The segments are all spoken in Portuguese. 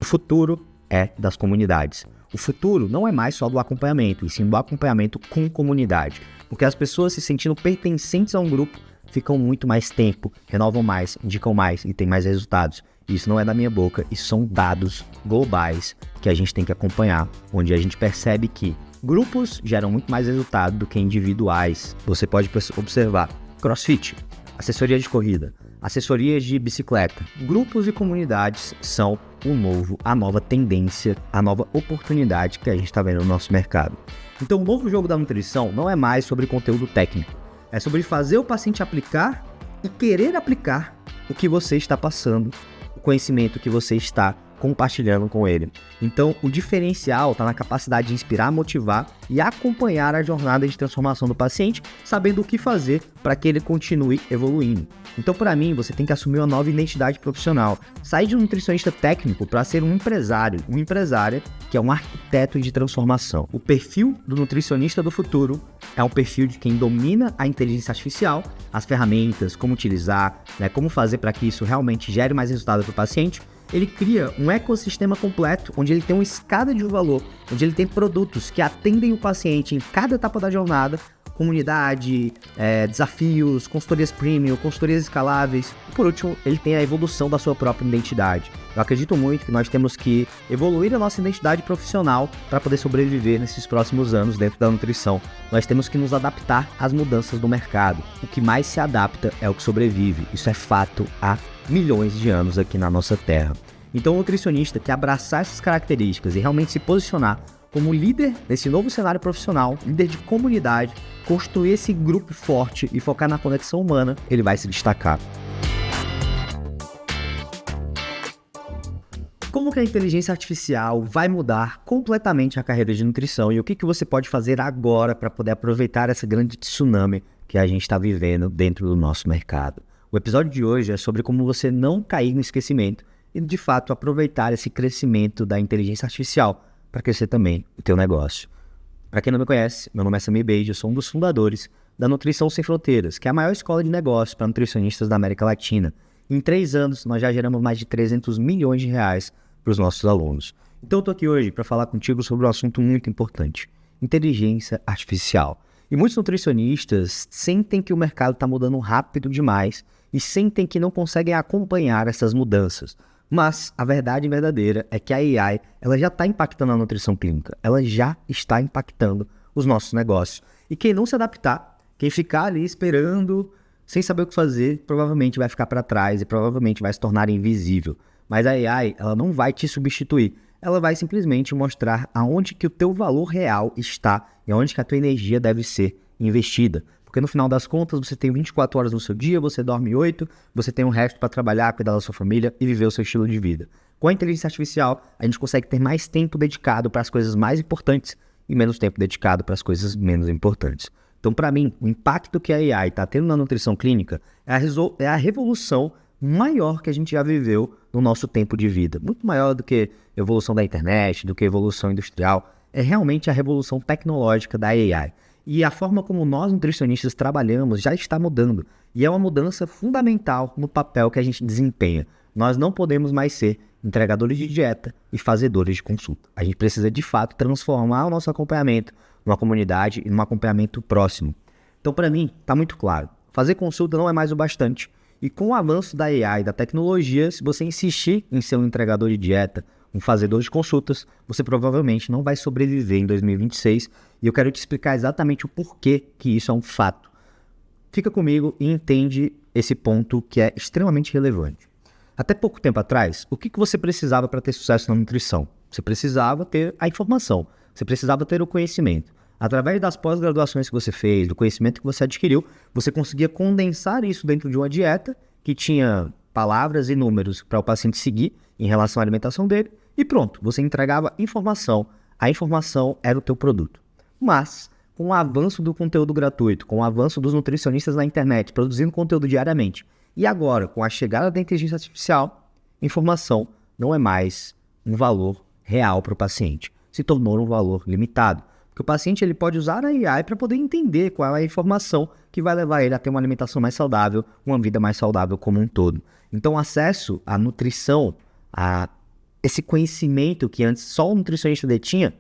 futuro é das comunidades. O futuro não é mais só do acompanhamento, e sim do acompanhamento com comunidade. Porque as pessoas se sentindo pertencentes a um grupo ficam muito mais tempo, renovam mais, indicam mais e têm mais resultados. Isso não é da minha boca, isso são dados globais que a gente tem que acompanhar, onde a gente percebe que grupos geram muito mais resultado do que individuais. Você pode observar CrossFit, assessoria de corrida, assessorias de bicicleta. Grupos e comunidades são a nova tendência, a nova oportunidade que a gente está vendo no nosso mercado. Então o novo jogo da nutrição não é mais sobre conteúdo técnico, é sobre fazer o paciente aplicar e querer aplicar o que você está passando, o conhecimento que você está compartilhando com ele. Então, o diferencial está na capacidade de inspirar, motivar e acompanhar a jornada de transformação do paciente, sabendo o que fazer para que ele continue evoluindo. Então, para mim, você tem que assumir uma nova identidade profissional. Sair de um nutricionista técnico para ser um empresário, uma empresária que é um arquiteto de transformação. O perfil do nutricionista do futuro é um perfil de quem domina a inteligência artificial, as ferramentas, como utilizar, como fazer para que isso realmente gere mais resultado para o paciente. Ele cria um ecossistema completo, onde ele tem uma escada de valor, onde ele tem produtos que atendem o paciente em cada etapa da jornada, comunidade, desafios, consultorias premium, consultorias escaláveis. E por último, ele tem a evolução da sua própria identidade. Eu acredito muito que nós temos que evoluir a nossa identidade profissional para poder sobreviver nesses próximos anos dentro da nutrição. Nós temos que nos adaptar às mudanças do mercado. O que mais se adapta é o que sobrevive. Isso é fato há milhões de anos aqui na nossa terra. Então o nutricionista que abraçar essas características e realmente se posicionar como líder nesse novo cenário profissional, líder de comunidade, construir esse grupo forte e focar na conexão humana, ele vai se destacar. Como que a inteligência artificial vai mudar completamente a carreira de nutrição e o que você pode fazer agora para poder aproveitar essa grande tsunami que a gente está vivendo dentro do nosso mercado? O episódio de hoje é sobre como você não cair no esquecimento e, de fato, aproveitar esse crescimento da inteligência artificial para crescer também o teu negócio. Para quem não me conhece, meu nome é Samir Beide, eu sou um dos fundadores da Nutrição Sem Fronteiras, que é a maior escola de negócios para nutricionistas da América Latina. Em 3 anos, nós já geramos mais de 300 milhões de reais para os nossos alunos. Então, eu estou aqui hoje para falar contigo sobre um assunto muito importante: inteligência artificial. E muitos nutricionistas sentem que o mercado está mudando rápido demais e sentem que não conseguem acompanhar essas mudanças. Mas a verdade verdadeira é que a AI ela já está impactando a nutrição clínica, ela já está impactando os nossos negócios. E quem não se adaptar, quem ficar ali esperando, sem saber o que fazer, provavelmente vai ficar para trás e provavelmente vai se tornar invisível. Mas a AI ela não vai te substituir, ela vai simplesmente mostrar aonde que o teu valor real está e aonde que a tua energia deve ser investida. Porque no final das contas, você tem 24 horas no seu dia, você dorme 8, você tem o resto para trabalhar, cuidar da sua família e viver o seu estilo de vida. Com a inteligência artificial, a gente consegue ter mais tempo dedicado para as coisas mais importantes e menos tempo dedicado para as coisas menos importantes. Então, para mim, o impacto que a AI está tendo na nutrição clínica é a revolução maior que a gente já viveu no nosso tempo de vida. Muito maior do que a evolução da internet, do que a evolução industrial. É realmente a revolução tecnológica da AI. E a forma como nós nutricionistas trabalhamos já está mudando. E é uma mudança fundamental no papel que a gente desempenha. Nós não podemos mais ser entregadores de dieta e fazedores de consulta. A gente precisa, de fato, transformar o nosso acompanhamento numa comunidade e num acompanhamento próximo. Então, para mim, está muito claro. Fazer consulta não é mais o bastante. E com o avanço da AI e da tecnologia, se você insistir em ser um entregador de dieta, um fazedor de consultas, você provavelmente não vai sobreviver em 2026 e eu quero te explicar exatamente o porquê que isso é um fato. Fica comigo e entende esse ponto que é extremamente relevante. Até pouco tempo atrás, o que você precisava para ter sucesso na nutrição? Você precisava ter a informação, você precisava ter o conhecimento. Através das pós-graduações que você fez, do conhecimento que você adquiriu, você conseguia condensar isso dentro de uma dieta que tinha palavras e números para o paciente seguir em relação à alimentação dele e pronto, você entregava informação. A informação era o teu produto. Mas, com o avanço do conteúdo gratuito, com o avanço dos nutricionistas na internet, produzindo conteúdo diariamente, e agora, com a chegada da inteligência artificial, informação não é mais um valor real para o paciente. Se tornou um valor limitado. Porque o paciente ele pode usar a AI para poder entender qual é a informação que vai levar ele a ter uma alimentação mais saudável, uma vida mais saudável como um todo. Então, o acesso à nutrição, a esse conhecimento que antes só o nutricionista detinha,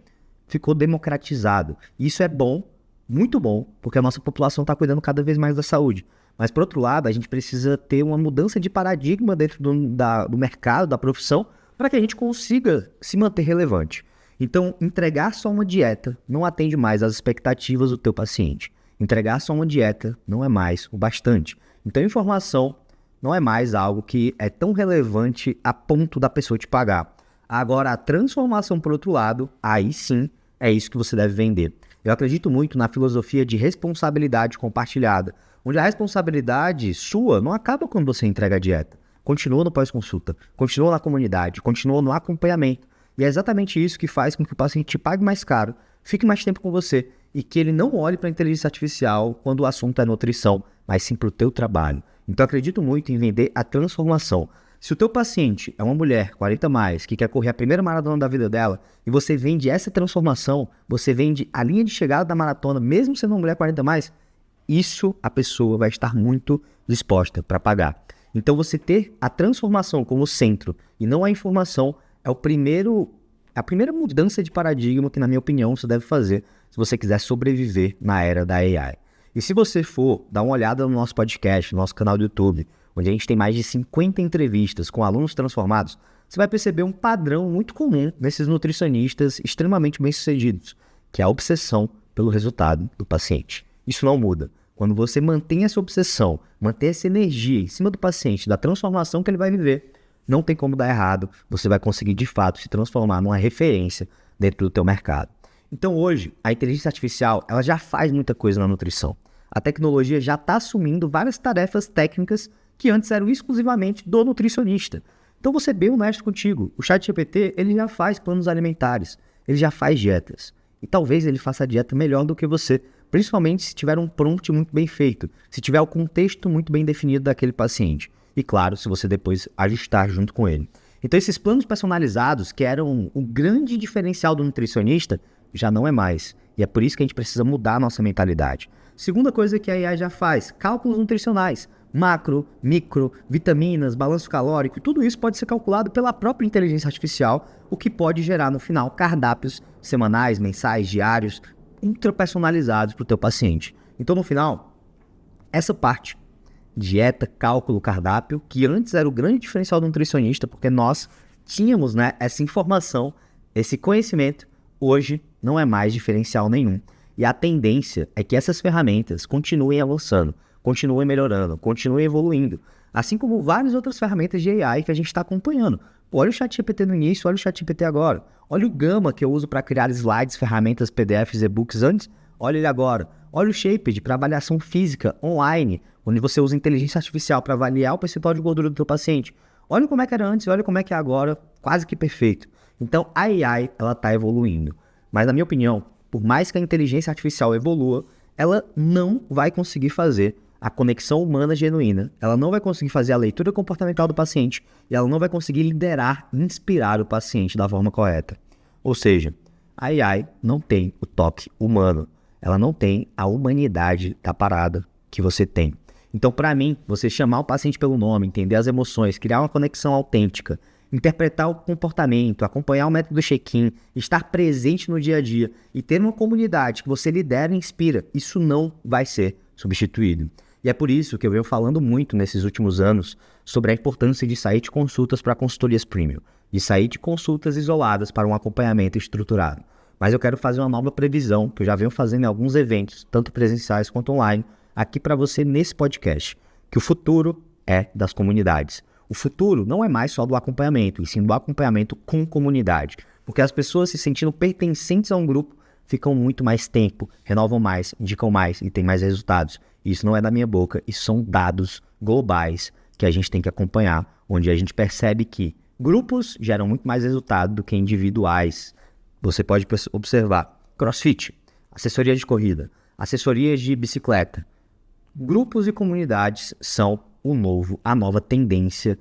ficou democratizado. Isso é bom, muito bom, porque a nossa população está cuidando cada vez mais da saúde. Mas, por outro lado, a gente precisa ter uma mudança de paradigma dentro do mercado, da profissão, para que a gente consiga se manter relevante. Então, entregar só uma dieta não atende mais às expectativas do teu paciente. Entregar só uma dieta não é mais o bastante. Então, informação não é mais algo que é tão relevante a ponto da pessoa te pagar. Agora, a transformação, por outro lado, aí sim é isso que você deve vender. Eu acredito muito na filosofia de responsabilidade compartilhada, onde a responsabilidade sua não acaba quando você entrega a dieta. Continua no pós-consulta, continua na comunidade, continua no acompanhamento. E é exatamente isso que faz com que o paciente te pague mais caro, fique mais tempo com você e que ele não olhe para a inteligência artificial quando o assunto é nutrição, mas sim para o teu trabalho. Então, eu acredito muito em vender a transformação. Se o teu paciente é uma mulher, 40 mais, que quer correr a primeira maratona da vida dela, e você vende essa transformação, você vende a linha de chegada da maratona, mesmo sendo uma mulher 40 mais, isso a pessoa vai estar muito disposta para pagar. Então, você ter a transformação como centro e não a informação é a primeira mudança de paradigma que, na minha opinião, você deve fazer se você quiser sobreviver na era da AI. E se você for dar uma olhada no nosso podcast, no nosso canal do YouTube, onde a gente tem mais de 50 entrevistas com alunos transformados, você vai perceber um padrão muito comum nesses nutricionistas extremamente bem-sucedidos, que é a obsessão pelo resultado do paciente. Isso não muda. Quando você mantém essa obsessão, mantém essa energia em cima do paciente, da transformação que ele vai viver, não tem como dar errado, você vai conseguir de fato se transformar numa referência dentro do teu mercado. Então hoje, a inteligência artificial ela já faz muita coisa na nutrição. A tecnologia já está assumindo várias tarefas técnicas que antes eram exclusivamente do nutricionista. Então vou ser bem honesto contigo, o ChatGPT ele já faz planos alimentares, ele já faz dietas. E talvez ele faça a dieta melhor do que você, principalmente se tiver um prompt muito bem feito, se tiver o contexto muito bem definido daquele paciente. E claro, se você depois ajustar junto com ele. Então esses planos personalizados, que eram o grande diferencial do nutricionista, já não é mais. E é por isso que a gente precisa mudar a nossa mentalidade. Segunda coisa que a AI já faz, cálculos nutricionais. Macro, micro, vitaminas, balanço calórico, tudo isso pode ser calculado pela própria inteligência artificial, o que pode gerar no final cardápios semanais, mensais, diários, ultra personalizados para o teu paciente. Então no final, essa parte, dieta, cálculo, cardápio, que antes era o grande diferencial do nutricionista, porque nós tínhamos essa informação, esse conhecimento, hoje não é mais diferencial nenhum. E a tendência é que essas ferramentas continuem avançando, continuem melhorando, continuem evoluindo. Assim como várias outras ferramentas de AI que a gente está acompanhando. Pô, olha o ChatGPT no início, olha o ChatGPT agora. Olha o Gama que eu uso para criar slides, ferramentas, PDFs, e-books antes. Olha ele agora. Olha o Shaped para avaliação física online, onde você usa inteligência artificial para avaliar o percentual de gordura do teu paciente. Olha como é que era antes, olha como é que é agora, quase que perfeito. Então a AI ela está evoluindo. Mas na minha opinião, por mais que a inteligência artificial evolua, ela não vai conseguir fazer a conexão humana genuína, ela não vai conseguir fazer a leitura comportamental do paciente e ela não vai conseguir liderar, inspirar o paciente da forma correta. Ou seja, a AI não tem o toque humano, ela não tem a humanidade da parada que você tem. Então, para mim, você chamar o paciente pelo nome, entender as emoções, criar uma conexão autêntica, interpretar o comportamento, acompanhar o método check-in, estar presente no dia a dia e ter uma comunidade que você lidera e inspira, isso não vai ser substituído. E é por isso que eu venho falando muito nesses últimos anos sobre a importância de sair de consultas para consultorias premium, de sair de consultas isoladas para um acompanhamento estruturado. Mas eu quero fazer uma nova previsão, que eu já venho fazendo em alguns eventos, tanto presenciais quanto online, aqui para você nesse podcast, que o futuro é das comunidades. O futuro não é mais só do acompanhamento, e sim do acompanhamento com comunidade, porque as pessoas se sentindo pertencentes a um grupo ficam muito mais tempo, renovam mais, indicam mais e têm mais resultados. Isso não é da minha boca, isso são dados globais que a gente tem que acompanhar, onde a gente percebe que grupos geram muito mais resultado do que individuais. Você pode observar CrossFit, assessoria de corrida, assessorias de bicicleta. Grupos e comunidades são a nova tendência,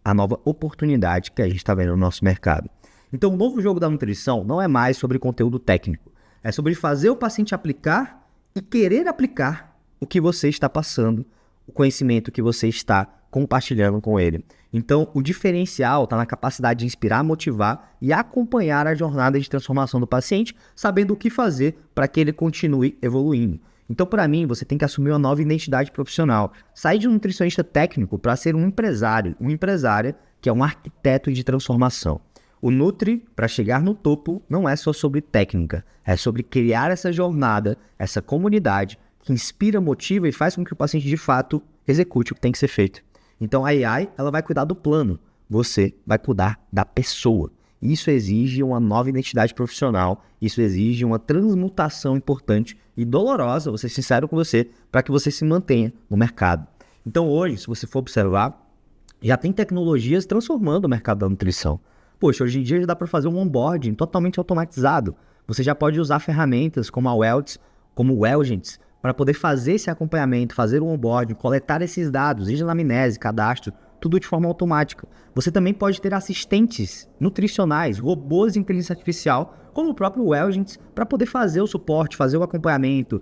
a nova oportunidade que a gente está vendo no nosso mercado. Então, o novo jogo da nutrição não é mais sobre conteúdo técnico, é sobre fazer o paciente aplicar e querer aplicar o que você está passando, o conhecimento que você está compartilhando com ele. Então, o diferencial está na capacidade de inspirar, motivar e acompanhar a jornada de transformação do paciente, sabendo o que fazer para que ele continue evoluindo. Então, para mim, você tem que assumir uma nova identidade profissional. Sair de um nutricionista técnico para ser um empresário, uma empresária que é um arquiteto de transformação. O Nutri, para chegar no topo, não é só sobre técnica, é sobre criar essa jornada, essa comunidade que inspira, motiva e faz com que o paciente, de fato, execute o que tem que ser feito. Então, a AI, ela vai cuidar do plano, você vai cuidar da pessoa. Isso exige uma nova identidade profissional, isso exige uma transmutação importante e dolorosa, vou ser sincero com você, para que você se mantenha no mercado. Então, hoje, se você for observar, já tem tecnologias transformando o mercado da nutrição. Poxa, hoje em dia já dá para fazer um onboarding totalmente automatizado. Você já pode usar ferramentas como a Welts, como o Wellgents, para poder fazer esse acompanhamento, fazer o onboarding, coletar esses dados, seja anamnese, cadastro, tudo de forma automática. Você também pode ter assistentes nutricionais, robôs de inteligência artificial, como o próprio Wellgents, para poder fazer o suporte, fazer o acompanhamento,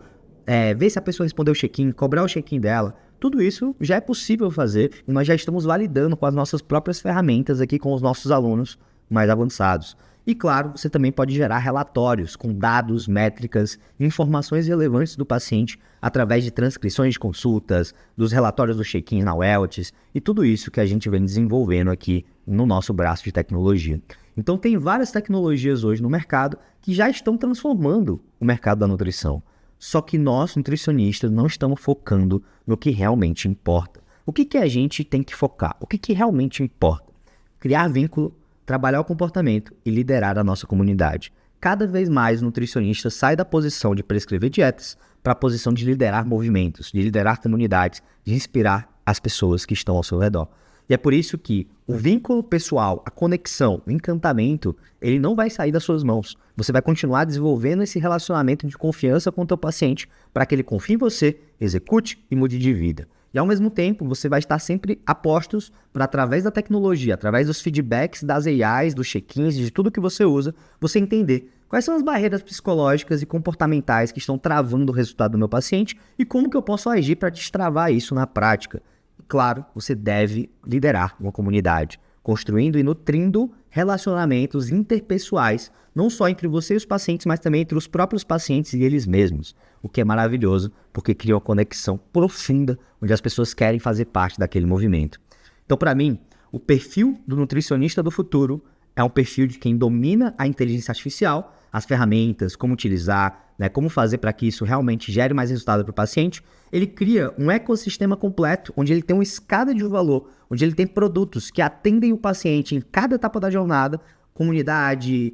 ver se a pessoa respondeu o check-in, cobrar o check-in dela. Tudo isso já é possível fazer e nós já estamos validando com as nossas próprias ferramentas aqui com os nossos alunos mais avançados. E claro, você também pode gerar relatórios com dados, métricas, informações relevantes do paciente através de transcrições de consultas, dos relatórios do check-in na Welts e tudo isso que a gente vem desenvolvendo aqui no nosso braço de tecnologia. Então tem várias tecnologias hoje no mercado que já estão transformando o mercado da nutrição. Só que nós, nutricionistas, não estamos focando no que realmente importa. O que a gente tem que focar? O que realmente importa? Criar vínculo, trabalhar o comportamento e liderar a nossa comunidade. Cada vez mais o nutricionista sai da posição de prescrever dietas para a posição de liderar movimentos, de liderar comunidades, de inspirar as pessoas que estão ao seu redor. E é por isso que o vínculo pessoal, a conexão, o encantamento, ele não vai sair das suas mãos. Você vai continuar desenvolvendo esse relacionamento de confiança com o teu paciente para que ele confie em você, execute e mude de vida. E ao mesmo tempo, você vai estar sempre a postos para, através da tecnologia, através dos feedbacks das AIs, dos check-ins, de tudo que você usa, você entender quais são as barreiras psicológicas e comportamentais que estão travando o resultado do meu paciente e como que eu posso agir para destravar isso na prática. E, claro, você deve liderar uma comunidade, construindo e nutrindo relacionamentos interpessoais, não só entre você e os pacientes, mas também entre os próprios pacientes e eles mesmos. O que é maravilhoso, porque cria uma conexão profunda, onde as pessoas querem fazer parte daquele movimento. Então, para mim, o perfil do nutricionista do futuro é um perfil de quem domina a inteligência artificial, as ferramentas, como utilizar, como fazer para que isso realmente gere mais resultado para o paciente. Ele cria um ecossistema completo, onde ele tem uma escada de valor, onde ele tem produtos que atendem o paciente em cada etapa da jornada, comunidade,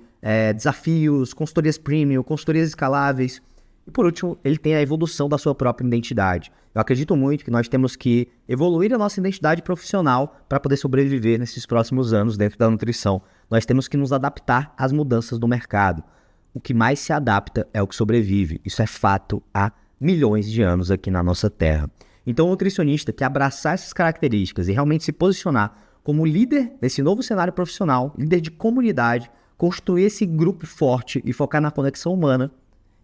desafios, consultorias premium, consultorias escaláveis. E por último, ele tem a evolução da sua própria identidade. Eu acredito muito que nós temos que evoluir a nossa identidade profissional para poder sobreviver nesses próximos anos dentro da nutrição. Nós temos que nos adaptar às mudanças do mercado. O que mais se adapta é o que sobrevive. Isso é fato há milhões de anos aqui na nossa Terra. Então, o nutricionista que abraçar essas características e realmente se posicionar como líder desse novo cenário profissional, líder de comunidade, construir esse grupo forte e focar na conexão humana,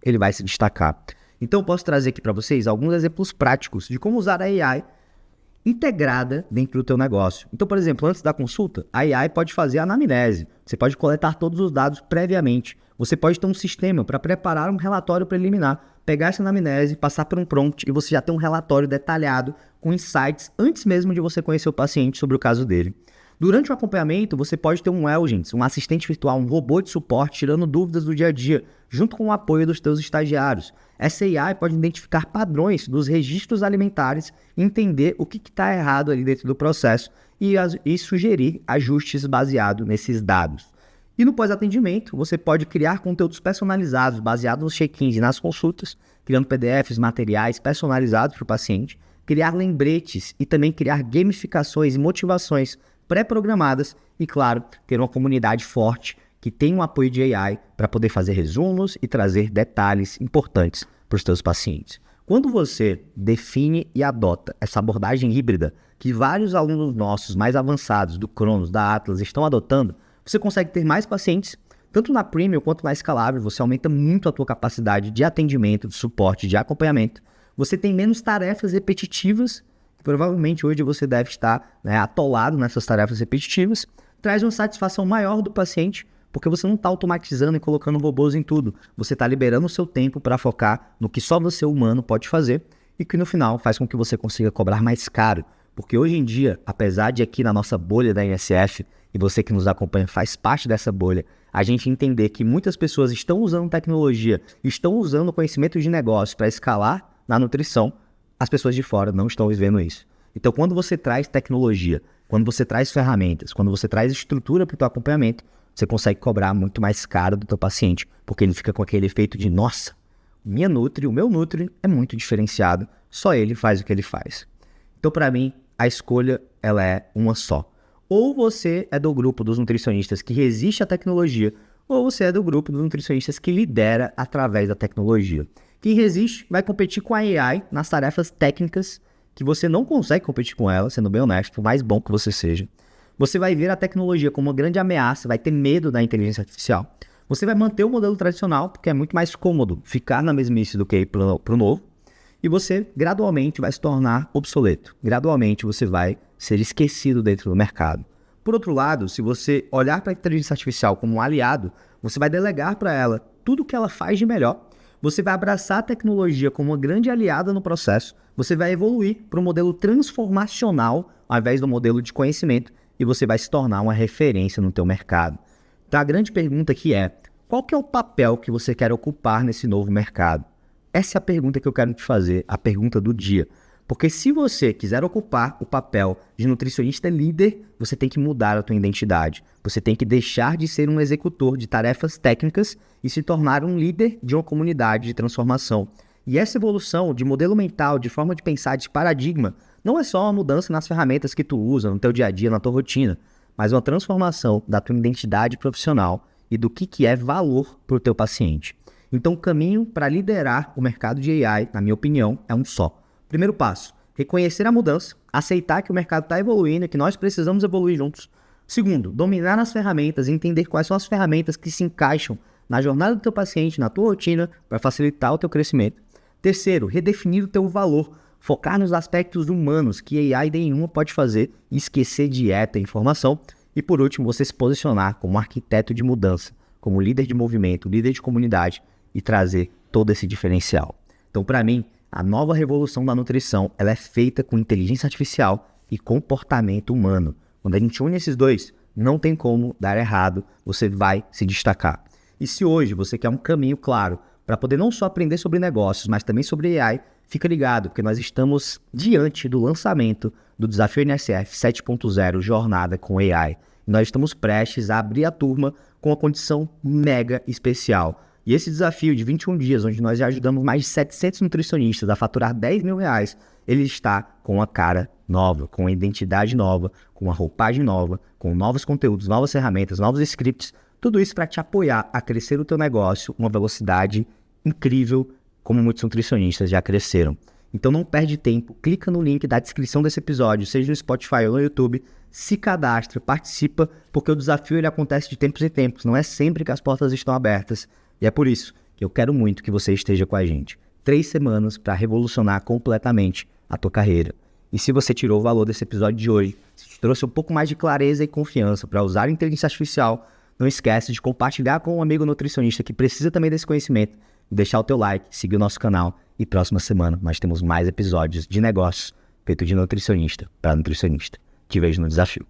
ele vai se destacar. Então, eu posso trazer aqui para vocês alguns exemplos práticos de como usar a AI integrada dentro do teu negócio. Então, por exemplo, antes da consulta, a AI pode fazer a anamnese. Você pode coletar todos os dados previamente. Você pode ter um sistema para preparar um relatório preliminar, pegar essa anamnese, passar por um prompt e você já tem um relatório detalhado com insights antes mesmo de você conhecer o paciente sobre o caso dele. Durante o acompanhamento, você pode ter um Wellgents, um assistente virtual, um robô de suporte, tirando dúvidas do dia a dia, junto com o apoio dos teus estagiários. Essa AI pode identificar padrões dos registros alimentares, entender o que está errado ali dentro do processo e sugerir ajustes baseados nesses dados. E no pós-atendimento, você pode criar conteúdos personalizados baseados nos check-ins e nas consultas, criando PDFs, materiais personalizados para o paciente, criar lembretes e também criar gamificações e motivações pré-programadas e, claro, ter uma comunidade forte que tem um apoio de AI para poder fazer resumos e trazer detalhes importantes para os seus pacientes. Quando você define e adota essa abordagem híbrida que vários alunos nossos mais avançados do Cronos, da Atlas, estão adotando, você consegue ter mais pacientes, tanto na Premium quanto na Escalável. Você aumenta muito a tua capacidade de atendimento, de suporte, de acompanhamento. Você tem menos tarefas repetitivas Provavelmente hoje você deve estar, né, atolado nessas tarefas repetitivas. Traz uma satisfação maior do paciente, porque você não está automatizando e colocando robôs em tudo. Você está liberando o seu tempo para focar no que só você humano pode fazer e que no final faz com que você consiga cobrar mais caro. Porque hoje em dia, apesar de aqui na nossa bolha da INSF, e você que nos acompanha faz parte dessa bolha, a gente entender que muitas pessoas estão usando tecnologia, estão usando conhecimento de negócio para escalar na nutrição, as pessoas de fora não estão vivendo isso. Então, quando você traz tecnologia, quando você traz ferramentas, quando você traz estrutura para o teu acompanhamento, você consegue cobrar muito mais caro do teu paciente, porque ele fica com aquele efeito de, nossa, o meu Nutri é muito diferenciado, só ele faz o que ele faz. Então, para mim, a escolha ela é uma só. Ou você é do grupo dos nutricionistas que resiste à tecnologia, ou você é do grupo dos nutricionistas que lidera através da tecnologia. Quem resiste vai competir com a AI nas tarefas técnicas que você não consegue competir com ela, sendo bem honesto, por mais bom que você seja. Você vai ver a tecnologia como uma grande ameaça, vai ter medo da inteligência artificial. Você vai manter o modelo tradicional, porque é muito mais cômodo ficar na mesmice do que ir para o novo. E você gradualmente vai se tornar obsoleto. Gradualmente você vai ser esquecido dentro do mercado. Por outro lado, se você olhar para a inteligência artificial como um aliado, você vai delegar para ela tudo o que ela faz de melhor. Você vai abraçar a tecnologia como uma grande aliada no processo. Você vai evoluir para um modelo transformacional ao invés do modelo de conhecimento e você vai se tornar uma referência no teu mercado. Então a grande pergunta aqui é, qual que é o papel que você quer ocupar nesse novo mercado? Essa é a pergunta que eu quero te fazer, a pergunta do dia. Porque se você quiser ocupar o papel de nutricionista líder, você tem que mudar a tua identidade. Você tem que deixar de ser um executor de tarefas técnicas e se tornar um líder de uma comunidade de transformação. E essa evolução de modelo mental, de forma de pensar, de paradigma, não é só uma mudança nas ferramentas que tu usa no teu dia a dia, na tua rotina, mas uma transformação da tua identidade profissional e do que é valor para o teu paciente. Então o caminho para liderar o mercado de AI, na minha opinião, é um só. Primeiro passo, reconhecer a mudança, aceitar que o mercado está evoluindo e que nós precisamos evoluir juntos. Segundo, dominar as ferramentas e entender quais são as ferramentas que se encaixam na jornada do teu paciente, na tua rotina, para facilitar o teu crescimento. Terceiro, redefinir o teu valor, focar nos aspectos humanos que AI nenhuma pode fazer e esquecer dieta e informação. E por último, você se posicionar como arquiteto de mudança, como líder de movimento, líder de comunidade e trazer todo esse diferencial. Então, para mim, a nova revolução da nutrição ela é feita com inteligência artificial e comportamento humano. Quando a gente une esses dois, não tem como dar errado, você vai se destacar. E se hoje você quer um caminho claro para poder não só aprender sobre negócios, mas também sobre AI, fica ligado, porque nós estamos diante do lançamento do Desafio INSF 7.0 Jornada com AI. E nós estamos prestes a abrir a turma com uma condição mega especial. E esse desafio de 21 dias, onde nós já ajudamos mais de 700 nutricionistas a faturar R$10 mil, ele está com uma cara nova, com uma identidade nova, com uma roupagem nova, com novos conteúdos, novas ferramentas, novos scripts, tudo isso para te apoiar a crescer o teu negócio uma velocidade incrível, como muitos nutricionistas já cresceram. Então não perde tempo, clica no link da descrição desse episódio, seja no Spotify ou no YouTube, se cadastra, participa, porque o desafio ele acontece de tempos em tempos, não é sempre que as portas estão abertas. E é por isso que eu quero muito que você esteja com a gente. 3 semanas para revolucionar completamente a tua carreira. E se você tirou o valor desse episódio de hoje, se te trouxe um pouco mais de clareza e confiança para usar a inteligência artificial, não esquece de compartilhar com um amigo nutricionista que precisa também desse conhecimento, deixar o teu like, seguir o nosso canal e próxima semana nós temos mais episódios de negócios feito de nutricionista para nutricionista. Te vejo no desafio.